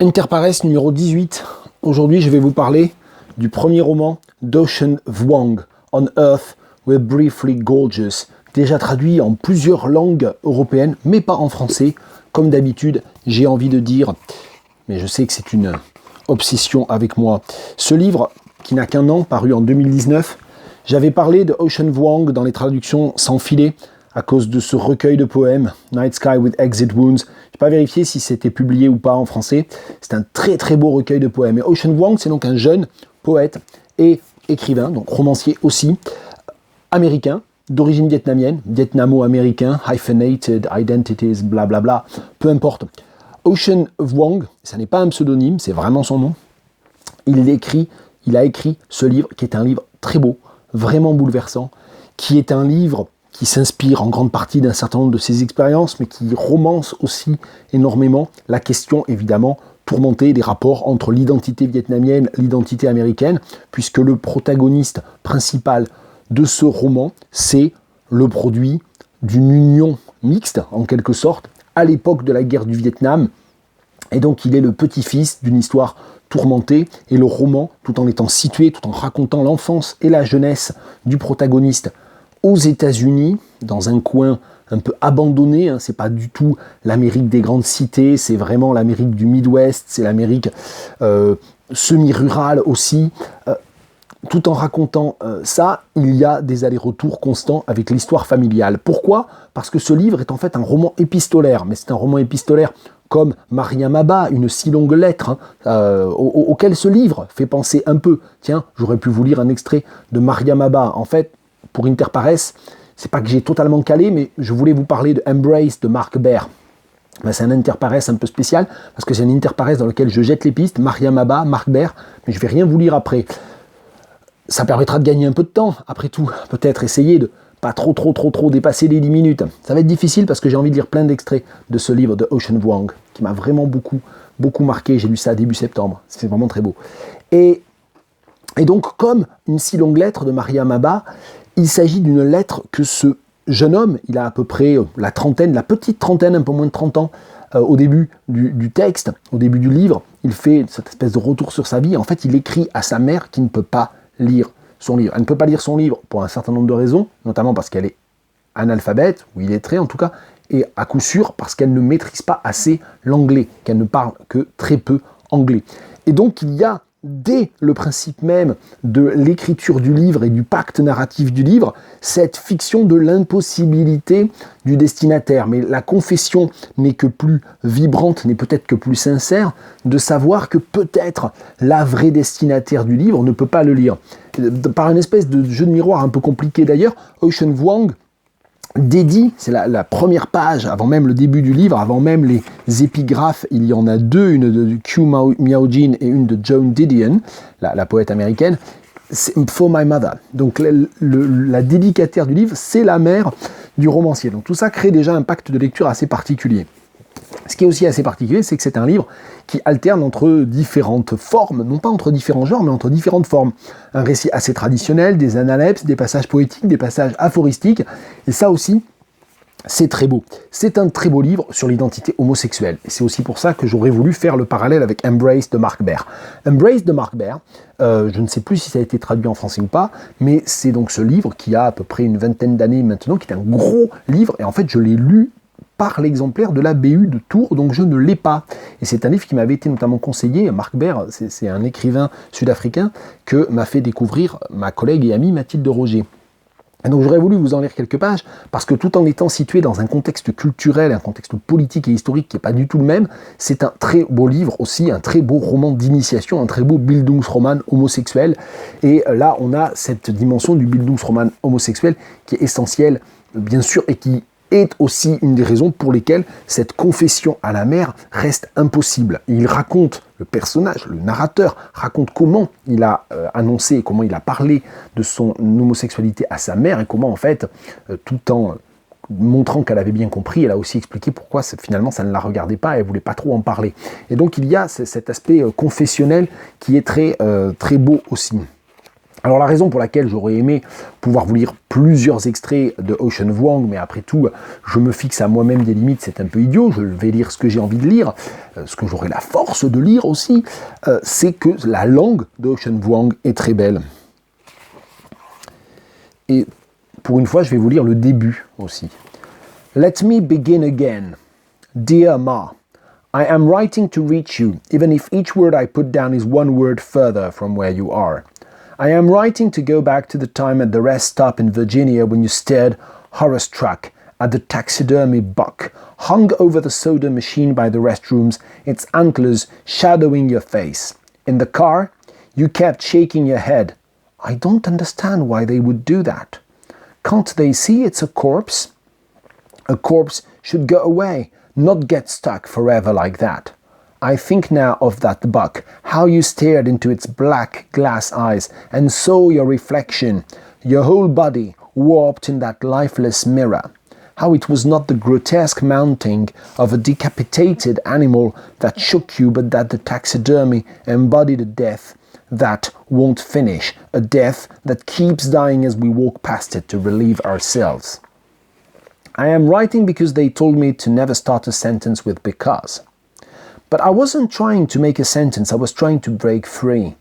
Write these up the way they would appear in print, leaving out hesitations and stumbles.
Interpares numéro 18. Aujourd'hui, je vais vous parler du premier roman d'Ocean Vuong, On Earth We're Briefly Gorgeous, déjà traduit en plusieurs langues européennes, mais pas en français, comme d'habitude, j'ai envie de dire, mais je sais que c'est une obsession avec moi. Ce livre, qui n'a qu'un an, paru en 2019, j'avais parlé de Ocean Vuong dans les traductions sans filet, à cause de ce recueil de poèmes, Night Sky with Exit Wounds. Je n'ai pas vérifié si c'était publié ou pas en français. C'est un très très beau recueil de poèmes. Et Ocean Vuong, c'est donc un jeune poète et écrivain, donc romancier aussi, américain, d'origine vietnamienne, vietnamo-américain, hyphenated, identities, blablabla, peu importe. Ocean Vuong, ça n'est pas un pseudonyme, c'est vraiment son nom. Il a écrit ce livre qui est un livre très beau, vraiment bouleversant, qui est un livre qui s'inspire en grande partie d'un certain nombre de ses expériences, mais qui romance aussi énormément la question, évidemment, tourmentée des rapports entre l'identité vietnamienne et l'identité américaine, puisque le protagoniste principal de ce roman, c'est le produit d'une union mixte, en quelque sorte, à l'époque de la guerre du Vietnam, et donc il est le petit-fils d'une histoire tourmentée, et le roman, tout en étant situé, tout en racontant l'enfance et la jeunesse du protagoniste, aux États-Unis, dans un coin un peu abandonné, hein, c'est pas du tout l'Amérique des grandes cités, c'est vraiment l'Amérique du Midwest, c'est l'Amérique semi-rurale aussi. Tout en racontant ça, il y a des allers-retours constants avec l'histoire familiale. Pourquoi ? Parce que ce livre est en fait un roman épistolaire, mais c'est un roman épistolaire comme Maria Maba, une si longue lettre, auquel ce livre fait penser un peu. Tiens, j'aurais pu vous lire un extrait de Maria Maba. En fait, pour Interpares, c'est pas que j'ai totalement calé, mais je voulais vous parler de Embrace de Mark Baer. Ben, c'est un Interpares un peu spécial, parce que c'est un Interpares dans lequel je jette les pistes, Maria Maba, Mark Baer, mais je vais rien vous lire après. Ça permettra de gagner un peu de temps, après tout, peut-être essayer de pas trop dépasser les 10 minutes. Ça va être difficile parce que j'ai envie de lire plein d'extraits de ce livre de Ocean Vuong, qui m'a vraiment beaucoup marqué, j'ai lu ça début septembre, c'est vraiment très beau. Et donc, comme une si longue lettre de Maria Maba, il s'agit d'une lettre que ce jeune homme, il a à peu près la petite trentaine, un peu moins de 30 ans, au début du texte, au début du livre, il fait cette espèce de retour sur sa vie. En fait, il écrit à sa mère qui ne peut pas lire son livre. Elle ne peut pas lire son livre pour un certain nombre de raisons, notamment parce qu'elle est analphabète, ou illettrée en tout cas, et à coup sûr parce qu'elle ne maîtrise pas assez l'anglais, qu'elle ne parle que très peu anglais. Et donc, il y a dès le principe même de l'écriture du livre et du pacte narratif du livre, cette fiction de l'impossibilité du destinataire. Mais la confession n'est que plus vibrante, n'est peut-être que plus sincère, de savoir que peut-être la vraie destinataire du livre ne peut pas le lire. Par une espèce de jeu de miroir un peu compliqué d'ailleurs, Ocean Vuong dédie, c'est la première page, avant même le début du livre, avant même les épigraphes, il y en a deux, une de Q Miao-jin et une de Joan Didion, la poète américaine, For My Mother. Donc la dédicataire du livre, c'est la mère du romancier. Donc tout ça crée déjà un pacte de lecture assez particulier. Ce qui est aussi assez particulier, c'est que c'est un livre qui alterne entre différentes formes, non pas entre différents genres, mais entre différentes formes. Un récit assez traditionnel, des analepses, des passages poétiques, des passages aphoristiques, et ça aussi, c'est très beau. C'est un très beau livre sur l'identité homosexuelle. Et c'est aussi pour ça que j'aurais voulu faire le parallèle avec Embrace de Mark Baer. Embrace de Mark Baer, je ne sais plus si ça a été traduit en français ou pas, mais c'est donc ce livre qui a à peu près une vingtaine d'années maintenant, qui est un gros livre, et en fait je l'ai lu par l'exemplaire de la BU de Tours, donc je ne l'ai pas. Et c'est un livre qui m'avait été notamment conseillé, Mark Baer, c'est un écrivain sud-africain que m'a fait découvrir ma collègue et amie Mathilde Roger. Et donc j'aurais voulu vous en lire quelques pages, parce que tout en étant situé dans un contexte culturel, un contexte politique et historique qui n'est pas du tout le même, c'est un très beau livre aussi, un très beau roman d'initiation, un très beau Bildungsroman homosexuel. Et là, on a cette dimension du Bildungsroman homosexuel qui est essentielle, bien sûr, et qui est aussi une des raisons pour lesquelles cette confession à la mère reste impossible. Il raconte, le personnage, le narrateur, raconte comment il a annoncé, comment il a parlé de son homosexualité à sa mère et comment en fait, tout en montrant qu'elle avait bien compris, elle a aussi expliqué pourquoi finalement ça ne la regardait pas et elle ne voulait pas trop en parler. Et donc il y a cet aspect confessionnel qui est très beau aussi. Alors la raison pour laquelle j'aurais aimé pouvoir vous lire plusieurs extraits de Ocean Vuong, mais après tout, je me fixe à moi-même des limites, c'est un peu idiot, je vais lire ce que j'ai envie de lire, ce que j'aurai la force de lire aussi, c'est que la langue de Ocean Vuong est très belle. Et pour une fois, je vais vous lire le début aussi. Let me begin again. Dear Ma, I am writing to reach you, even if each word I put down is one word further from where you are. I am writing to go back to the time at the rest stop in Virginia when you stared, horror-struck, at the taxidermy buck hung over the soda machine by the restrooms, its antlers shadowing your face. In the car, you kept shaking your head. I don't understand why they would do that. Can't they see it's a corpse? A corpse should go away, not get stuck forever like that. I think now of that buck, how you stared into its black glass eyes and saw your reflection, your whole body warped in that lifeless mirror. How it was not the grotesque mounting of a decapitated animal that shook you, but that the taxidermy embodied a death that won't finish, a death that keeps dying as we walk past it to relieve ourselves. I am writing because they told me to never start a sentence with because. But I wasn't trying to make a sentence, I was trying to break free.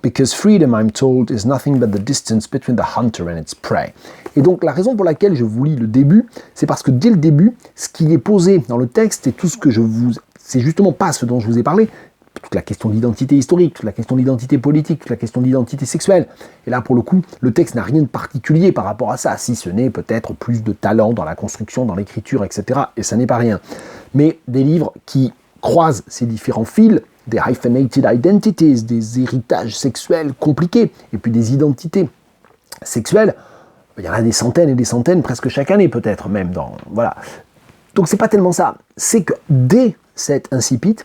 Because freedom, I'm told, is nothing but the distance between the hunter and its prey. Et donc la raison pour laquelle je vous lis le début, c'est parce que dès le début, ce qui est posé dans le texte et tout ce que c'est justement pas ce dont je vous ai parlé, toute la question de l'identité historique, toute la question de l'identité politique, toute la question de l'identité sexuelle. Et là, pour le coup, le texte n'a rien de particulier par rapport à ça, si ce n'est peut-être plus de talent dans la construction, dans l'écriture, etc. Et ça n'est pas rien. Mais des livres qui croisent ces différents fils, des hyphenated identities, des héritages sexuels compliqués, et puis des identités sexuelles, il y en a des centaines et des centaines, presque chaque année peut-être même. Voilà. Donc c'est pas tellement ça, c'est que dès cet incipit,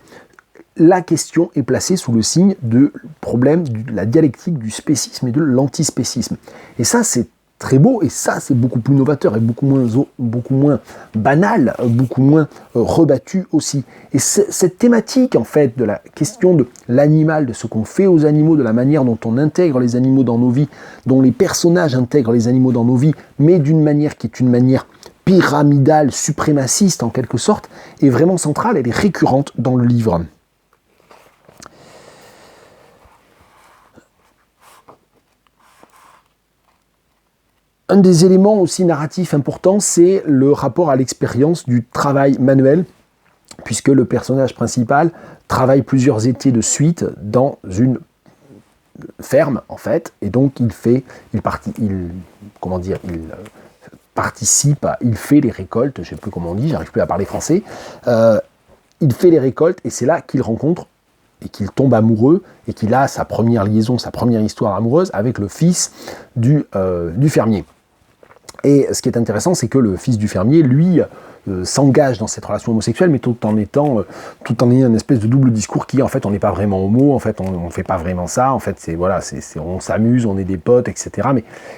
la question est placée sous le signe de problème de la dialectique du spécisme et de l'antispécisme. Et ça, c'est très beau, et ça, c'est beaucoup plus novateur et beaucoup moins banal, beaucoup moins rebattu aussi. Et cette thématique, en fait, de la question de l'animal, de ce qu'on fait aux animaux, de la manière dont on intègre les animaux dans nos vies, dont les personnages intègrent les animaux dans nos vies, mais d'une manière qui est une manière pyramidale, suprémaciste en quelque sorte, est vraiment centrale, elle est récurrente dans le livre. Un des éléments aussi narratifs importants, c'est le rapport à l'expérience du travail manuel, puisque le personnage principal travaille plusieurs étés de suite dans une ferme, en fait, et donc il fait les récoltes, je ne sais plus comment on dit, j'arrive plus à parler français, il fait les récoltes, et c'est là qu'il rencontre et qu'il tombe amoureux, et qu'il a sa première liaison, sa première histoire amoureuse avec le fils du fermier. Et ce qui est intéressant, c'est que le fils du fermier, lui, s'engage dans cette relation homosexuelle, mais tout en ayant une espèce de double discours qui, en fait, on n'est pas vraiment homo, en fait, on ne fait pas vraiment ça, en fait, on s'amuse, on est des potes, etc.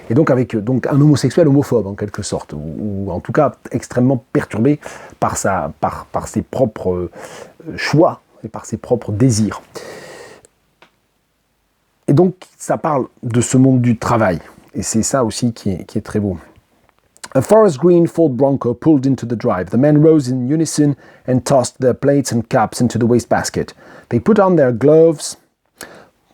Et donc avec un homosexuel homophobe, en quelque sorte, ou en tout cas extrêmement perturbé par ses propres choix et par ses propres désirs. Et donc, ça parle de ce monde du travail, et c'est ça aussi qui est très beau. A forest green Ford Bronco pulled into the drive. The men rose in unison and tossed their plates and cups into the wastebasket. They put on their gloves.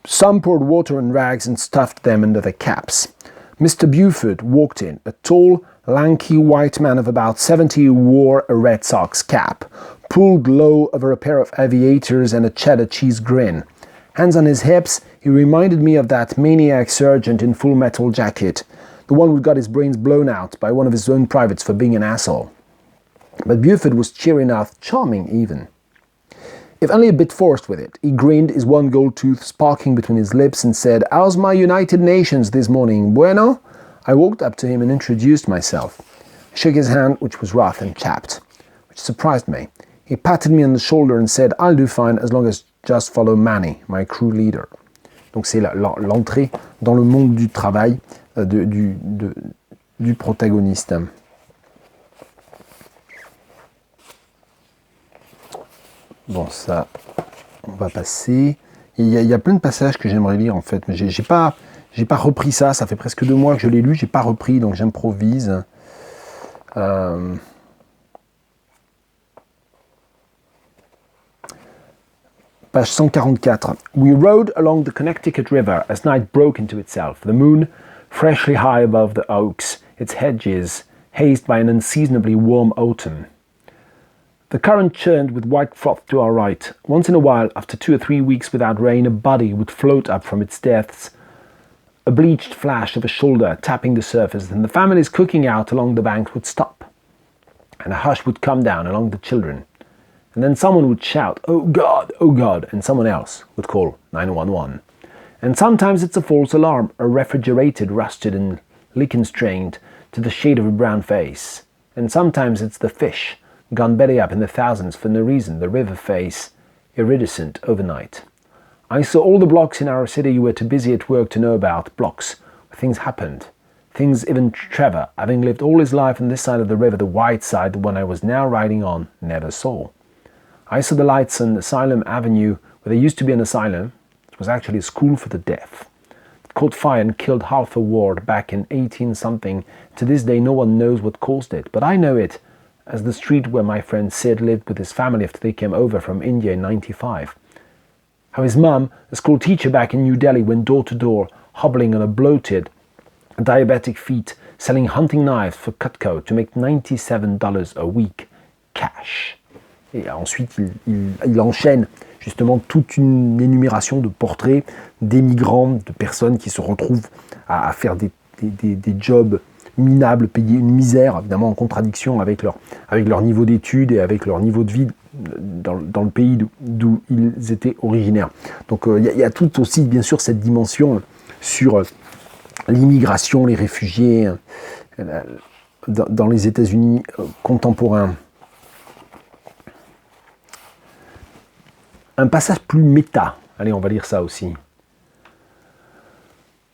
Some poured water in rags and stuffed them under their caps. Mr. Buford walked in, a tall, lanky white man of about 70 who wore a Red Sox cap, pulled low over a pair of aviators and a cheddar cheese grin. Hands on his hips, he reminded me of that maniac sergeant in Full Metal Jacket, the one who got his brains blown out by one of his own privates for being an asshole. But Buford was cheery enough, charming even. If only a bit forced with it, he grinned, his one gold tooth sparking between his lips, and said, "How's my United Nations this morning? Bueno?" I walked up to him and introduced myself. I shook his hand, which was rough and chapped, which surprised me. He patted me on the shoulder and said, "I'll do fine as long as just follow Manny, my crew leader." Donc c'est l'entrée dans le monde du travail du protagoniste. Bon, ça, on va passer. Il y a plein de passages que j'aimerais lire en fait, mais j'ai pas J'ai pas repris ça, ça fait presque 2 mois que je l'ai lu, j'ai pas repris, donc j'improvise. Page 144. We rode along the Connecticut River as night broke into itself, the moon freshly high above the oaks, its hedges hazed by an unseasonably warm autumn. The current churned with white froth to our right. Once in a while, after 2 or 3 weeks without rain, a body would float up from its depths, a bleached flash of a shoulder tapping the surface, and the families cooking out along the banks would stop, and a hush would come down along the children. And then someone would shout, oh God, and someone else would call 911. And sometimes it's a false alarm, a refrigerated, rusted and lichen-strained to the shade of a brown face. And sometimes it's the fish, gone belly up in the thousands for no reason, the river face, iridescent overnight. I saw all the blocks in our city you were too busy at work to know about, blocks where things happened. Things even Trevor, having lived all his life on this side of the river, the white side, the one I was now riding on, never saw. I saw the lights on Asylum Avenue, where there used to be an asylum. It was actually a school for the deaf. It caught fire and killed half a ward back in 18-something. To this day, no one knows what caused it, but I know it as the street where my friend Sid lived with his family after they came over from India in 95. How his mum, a school teacher back in New Delhi, went door to door, hobbling on a bloated, diabetic feet, selling hunting knives for Cutco to make $97 a week, cash. Et ensuite, il enchaîne justement toute une énumération de portraits d'émigrants, de personnes qui se retrouvent à faire des jobs minables, payer une misère, évidemment en contradiction avec leur niveau d'études et avec leur niveau de vie dans le pays d'où ils étaient originaires. Donc il y a tout aussi, bien sûr, cette dimension sur l'immigration, les réfugiés dans les États-Unis contemporains. Un passage plus méta, allez, on va lire ça aussi.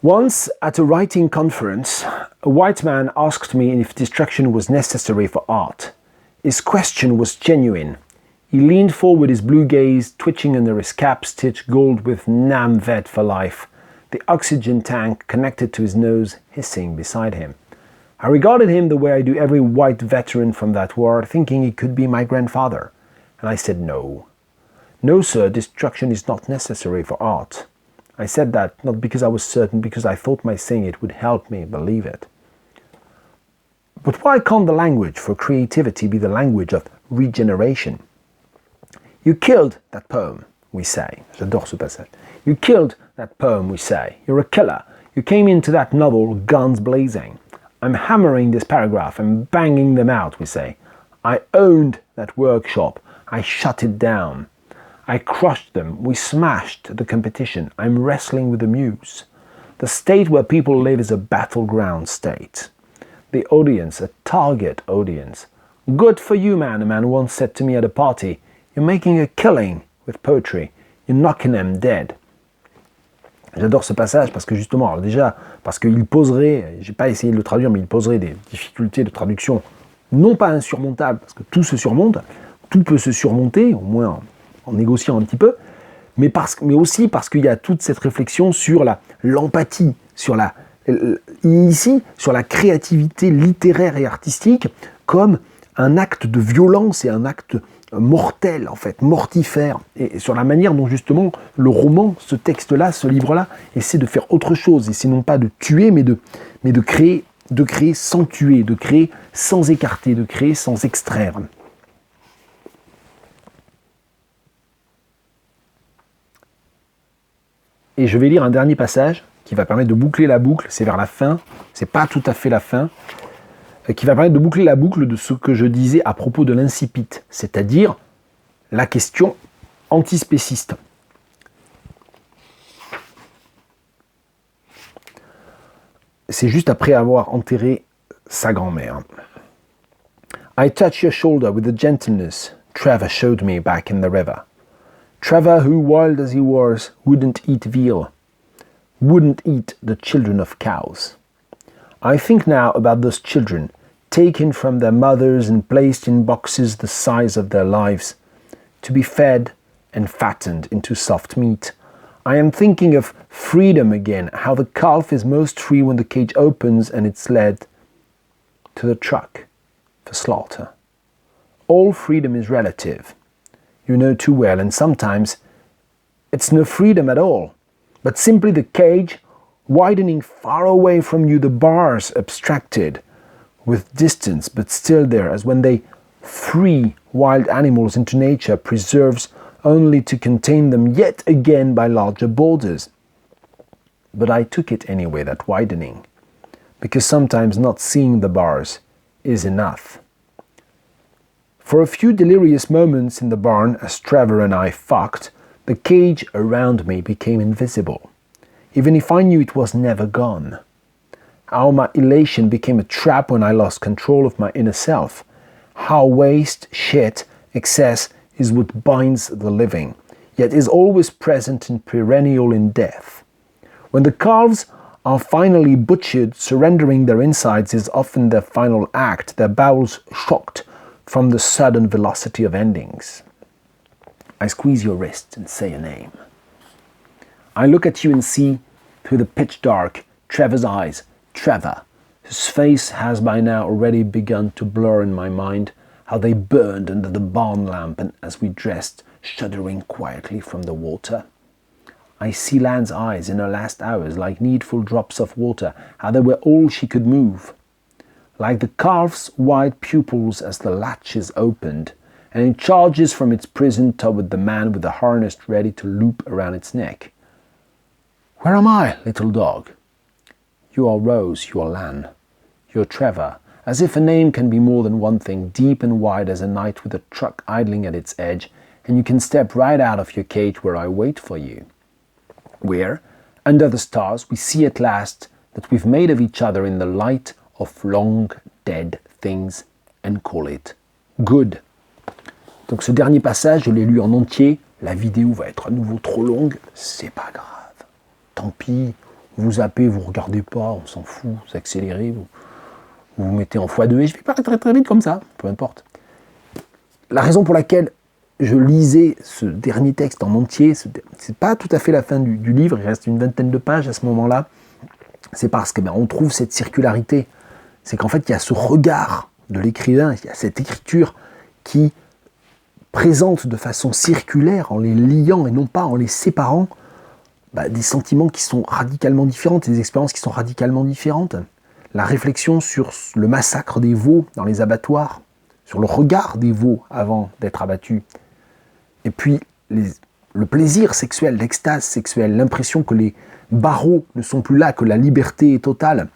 Once, at a writing conference, a white man asked me if destruction was necessary for art. His question was genuine. He leaned forward, his blue gaze twitching under his cap stitched gold with Nam Vet for life, the oxygen tank connected to his nose hissing beside him. I regarded him the way I do every white veteran from that war, thinking he could be my grandfather. And I said no. No, sir, destruction is not necessary for art. I said that not because I was certain, because I thought my saying it would help me believe it. But why can't the language for creativity be the language of regeneration? You killed that poem, we say. J'adore ce passage. You killed that poem, we say. You're a killer. You came into that novel guns blazing. I'm hammering this paragraph and banging them out, we say. I owned that workshop. I shut it down. I crushed them. We smashed the competition. I'm wrestling with the muse. The state where people live is a battleground state. The audience, a target audience. Good for you, man, a man once said to me at a party. You're making a killing with poetry. You're knocking them dead. J'adore ce passage parce que justement, alors déjà, parce qu'il poserait, j'ai pas essayé de le traduire, mais il poserait des difficultés de traduction non pas insurmontables, parce que tout se surmonte, tout peut se surmonter, au moins en négociant un petit peu, mais aussi parce qu'il y a toute cette réflexion sur l'empathie, sur ici, sur la créativité littéraire et artistique comme un acte de violence et un acte mortel, en fait, mortifère, et sur la manière dont justement le roman, ce texte-là, ce livre-là, essaie de faire autre chose, essaie non pas de tuer, mais de créer sans tuer, de créer sans écarter, de créer sans extraire. Et je vais lire un dernier passage qui va permettre de boucler la boucle, c'est vers la fin, c'est pas tout à fait la fin, qui va permettre de boucler la boucle de ce que je disais à propos de l'incipit, c'est-à-dire la question antispéciste. C'est juste après avoir enterré sa grand-mère. I touched your shoulder with the gentleness Trevor showed me back in the river. Trevor, who, wild as he was, wouldn't eat veal, wouldn't eat the children of cows. I think now about those children, taken from their mothers and placed in boxes the size of their lives, to be fed and fattened into soft meat. I am thinking of freedom again, how the calf is most free when the cage opens and it's led to the truck for slaughter. All freedom is relative. You know too well, and sometimes it's no freedom at all, but simply the cage widening far away from you, the bars abstracted with distance but still there, as when they free wild animals into nature, preserves only to contain them yet again by larger borders. But I took it anyway, that widening, because sometimes not seeing the bars is enough. For a few delirious moments in the barn, as Trevor and I fucked, the cage around me became invisible, even if I knew it was never gone. How my elation became a trap when I lost control of my inner self. How waste, shit, excess is what binds the living, yet is always present and perennial in death. When the calves are finally butchered, surrendering their insides is often their final act, their bowels shocked from the sudden velocity of endings. I squeeze your wrist and say a name. I look at you and see, through the pitch dark, Trevor's eyes. Trevor, whose face has by now already begun to blur in my mind, how they burned under the barn lamp and as we dressed, shuddering quietly from the water. I see Lan's eyes in her last hours like needful drops of water, how they were all she could move. Like the calf's wide pupils as the latch is opened, and it charges from its prison toward the man with the harness ready to loop around its neck. Where am I, little dog? You are Rose, you are Lan, you are Trevor, as if a name can be more than one thing, deep and wide as a night with a truck idling at its edge, and you can step right out of your cage where I wait for you. Where, under the stars, we see at last that we've made of each other in the light of long dead things and call it good. Donc ce dernier passage, je l'ai lu en entier. La vidéo va être à nouveau trop longue, c'est pas grave. Tant pis, vous zappez, vous regardez pas, on s'en fout, vous accélérez, vous mettez en x2 et je vais pas très très vite comme ça, peu importe. La raison pour laquelle je lisais ce dernier texte en entier, c'est pas tout à fait la fin du livre, il reste une vingtaine de pages à ce moment-là, c'est parce que on trouve cette circularité. C'est qu'en fait, il y a ce regard de l'écrivain, il y a cette écriture qui présente de façon circulaire, en les liant et non pas en les séparant, des sentiments qui sont radicalement différents, des expériences qui sont radicalement différentes. La réflexion sur le massacre des veaux dans les abattoirs, sur le regard des veaux avant d'être abattus, et puis le plaisir sexuel, l'extase sexuelle, l'impression que les barreaux ne sont plus là, que la liberté est totale.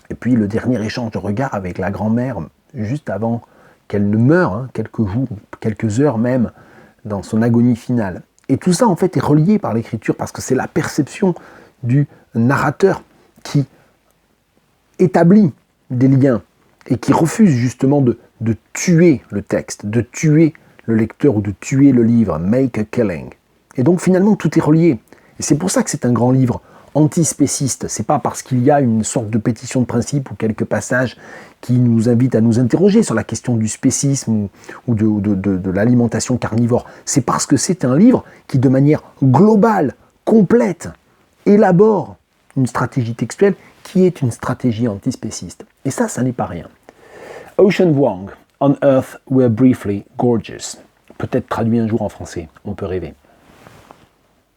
Et puis le dernier échange de regard avec la grand-mère, juste avant qu'elle ne meure, quelques jours, quelques heures même, dans son agonie finale. Et tout ça, en fait, est relié par l'écriture, parce que c'est la perception du narrateur qui établit des liens et qui refuse justement de tuer le texte, de tuer le lecteur ou de tuer le livre, make a killing. Et donc finalement, tout est relié. Et c'est pour ça que c'est un grand livre antispéciste. C'est pas parce qu'il y a une sorte de pétition de principe ou quelques passages qui nous invitent à nous interroger sur la question du spécisme ou de l'alimentation carnivore. C'est parce que c'est un livre qui, de manière globale, complète, élabore une stratégie textuelle qui est une stratégie antispéciste. Et ça n'est pas rien. Ocean Vuong, On Earth We're Briefly Gorgeous. Peut-être traduit un jour en français, on peut rêver.